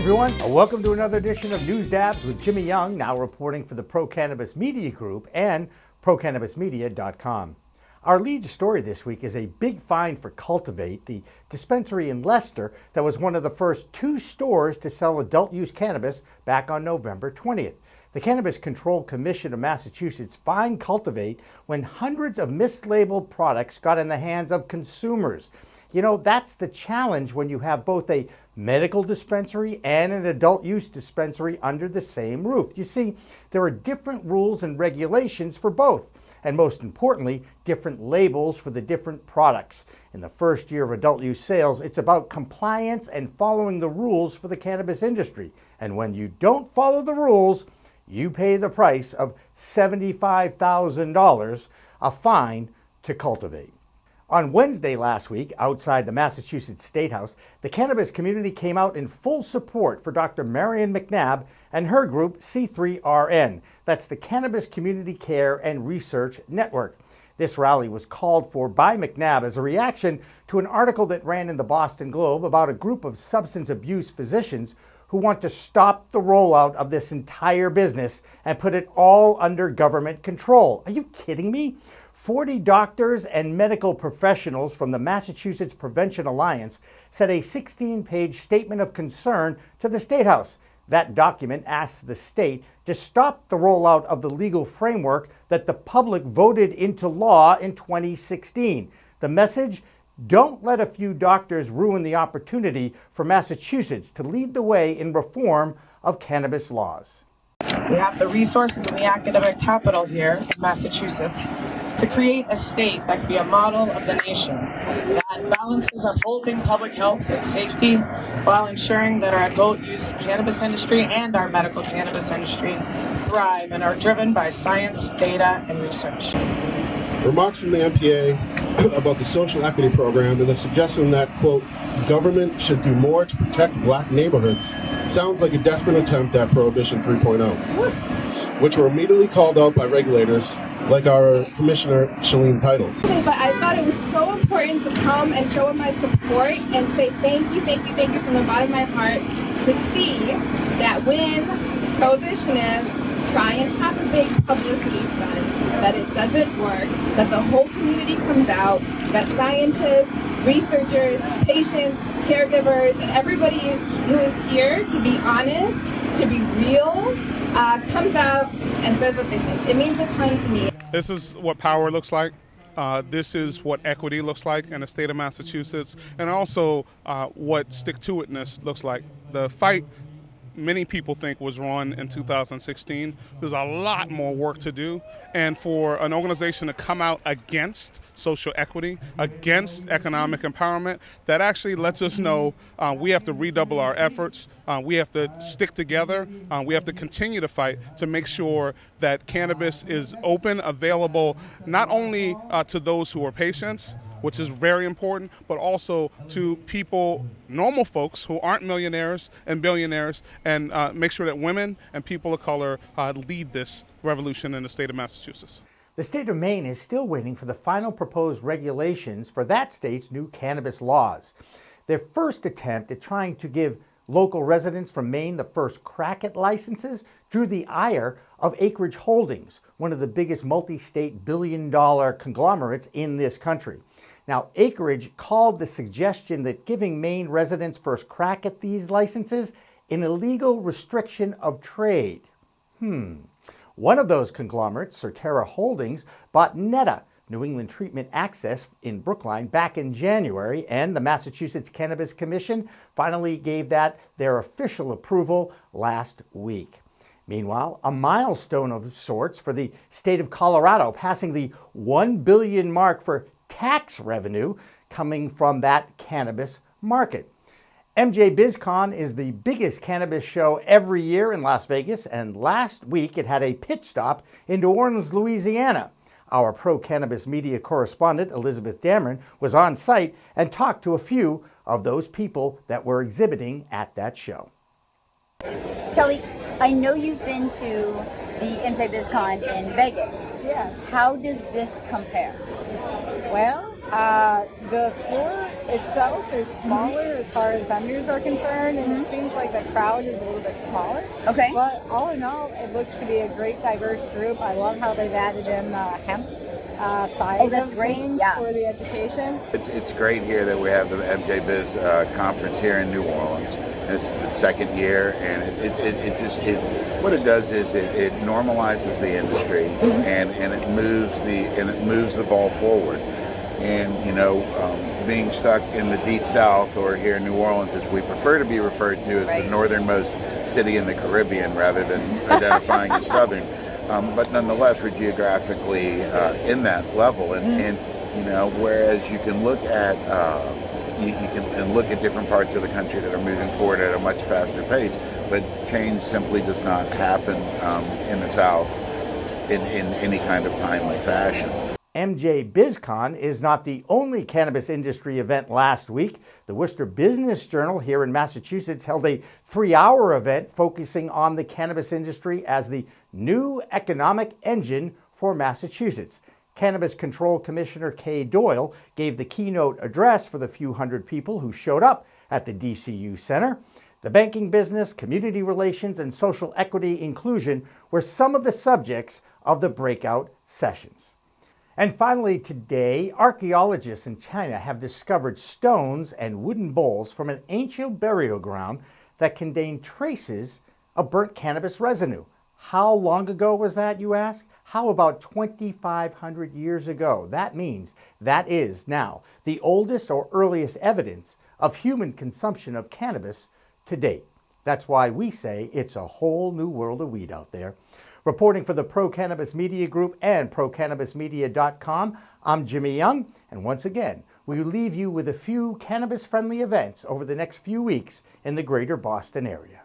everyone, and welcome to another edition of News Dabs with Jimmy Young, now reporting for the Pro Cannabis Media Group and ProCannabisMedia.com. Our lead story this week is a big find for Cultivate, the dispensary in Leicester that was one of the first 2 stores to sell adult-use cannabis back on November 20th. The Cannabis Control Commission of Massachusetts fined Cultivate when hundreds of mislabeled products got in the hands of consumers. You know, that's the challenge when you have both a medical dispensary and an adult use dispensary under the same roof. You see, there are different rules and regulations for both, and most importantly, different labels for the different products. In the first year of adult use sales, it's about compliance and following the rules for the cannabis industry. And when you don't follow the rules, you pay the price of $75,000, a fine to Cultivate. On Wednesday last week, outside the Massachusetts State House, the cannabis community came out in full support for Dr. Marion McNabb and her group C3RN. That's the Cannabis Community Care and Research Network. This rally was called for by McNabb as a reaction to an article that ran in the Boston Globe about a group of substance abuse physicians who want to stop the rollout of this entire business and put it all under government control. Are you kidding me? 40 doctors and medical professionals from the Massachusetts Prevention Alliance sent a 16-page statement of concern to the State House. That document asks the state to stop the rollout of the legal framework that the public voted into law in 2016. The message: don't let a few doctors ruin the opportunity for Massachusetts to lead the way in reform of cannabis laws. We have the resources and the academic capital here in Massachusetts to create a state that can be a model of the nation that balances upholding public health and safety while ensuring that our adult use cannabis industry and our medical cannabis industry thrive and are driven by science, data, and research. Remarks from the MPA about the social equity program and the suggestion that, quote, government should do more to protect black neighborhoods sounds like a desperate attempt at Prohibition 3.0, which were immediately called out by regulators like our Commissioner Shalene Title. But I thought it was so important to come and show my support and say thank you from the bottom of my heart to see that when prohibitionists try and have a big publicity stunt, that it doesn't work, that the whole community comes out, that scientists, researchers, patients, caregivers, and everybody who is here to be honest, to be real, comes out and says what they think. It means a ton to me. This is what power looks like. This is what equity looks like in the state of Massachusetts, and also what stick-to-itness looks like. The fight many people think was won in 2016. There's a lot more work to do, and for an organization to come out against social equity, against economic empowerment, that actually lets us know we have to redouble our efforts. We have to stick together. We have to continue to fight to make sure that cannabis is open, available, not only to those who are patients, which is very important, but also to people, normal folks who aren't millionaires and billionaires, and make sure that women and people of color lead this revolution in the state of Massachusetts. The state of Maine is still waiting for the final proposed regulations for that state's new cannabis laws. Their first attempt at trying to give local residents from Maine the first crack at licenses drew the ire of Acreage Holdings, one of the biggest multi-state billion-dollar conglomerates in this country. Now, Acreage called the suggestion that giving Maine residents first crack at these licenses an illegal restriction of trade. One of those conglomerates, Certerra Holdings, bought Netta, New England Treatment Access in Brookline, back in January, and the Massachusetts Cannabis Commission finally gave that their official approval last week. Meanwhile, a milestone of sorts for the state of Colorado, passing the $1 billion mark for tax revenue coming from that cannabis market. MJBIZCon is the biggest cannabis show every year in Las Vegas, and last week it had a pit stop in New Orleans, Louisiana. Our pro-cannabis media correspondent, Liz Damron, was on site and talked to a few of those people that were exhibiting at that show. Kelly, I know you've been to the MJBIZCon in Vegas. Yes. How does this compare? Well, the floor itself is smaller as far as vendors are concerned, and it seems like the crowd is a little bit smaller. Okay. But all in all, it looks to be a great diverse group. I love how they've added in the hemp side that's of great. things Yeah. for the education. It's great here that we have the MJBIZ conference here in New Orleans. This is its second year, and what it does is it normalizes the industry, and it moves the ball forward. And being stuck in the deep South, or here in New Orleans, as we prefer to be referred to as the northernmost city in the Caribbean, rather than identifying as southern. But nonetheless, we're geographically in that level, and whereas you can look at you can look at different parts of the country that are moving forward at a much faster pace, but change simply does not happen in the South in any kind of timely fashion. MJBIZCon is not the only cannabis industry event last week. The Worcester Business Journal here in Massachusetts held a 3-hour event focusing on the cannabis industry as the new economic engine for Massachusetts. Cannabis Control Commissioner Kay Doyle gave the keynote address for the few hundred people who showed up at the DCU Center. The banking business, community relations, and social equity inclusion were some of the subjects of the breakout sessions. And finally today, archaeologists in China have discovered stones and wooden bowls from an ancient burial ground that contain traces of burnt cannabis residue. How long ago was that, you ask? How about 2,500 years ago? That means that is now the oldest or earliest evidence of human consumption of cannabis to date. That's why we say it's a whole new world of weed out there. Reporting for the Pro Cannabis Media Group and ProCannabisMedia.com, I'm Jimmy Young, and once again, we leave you with a few cannabis-friendly events over the next few weeks in the greater Boston area.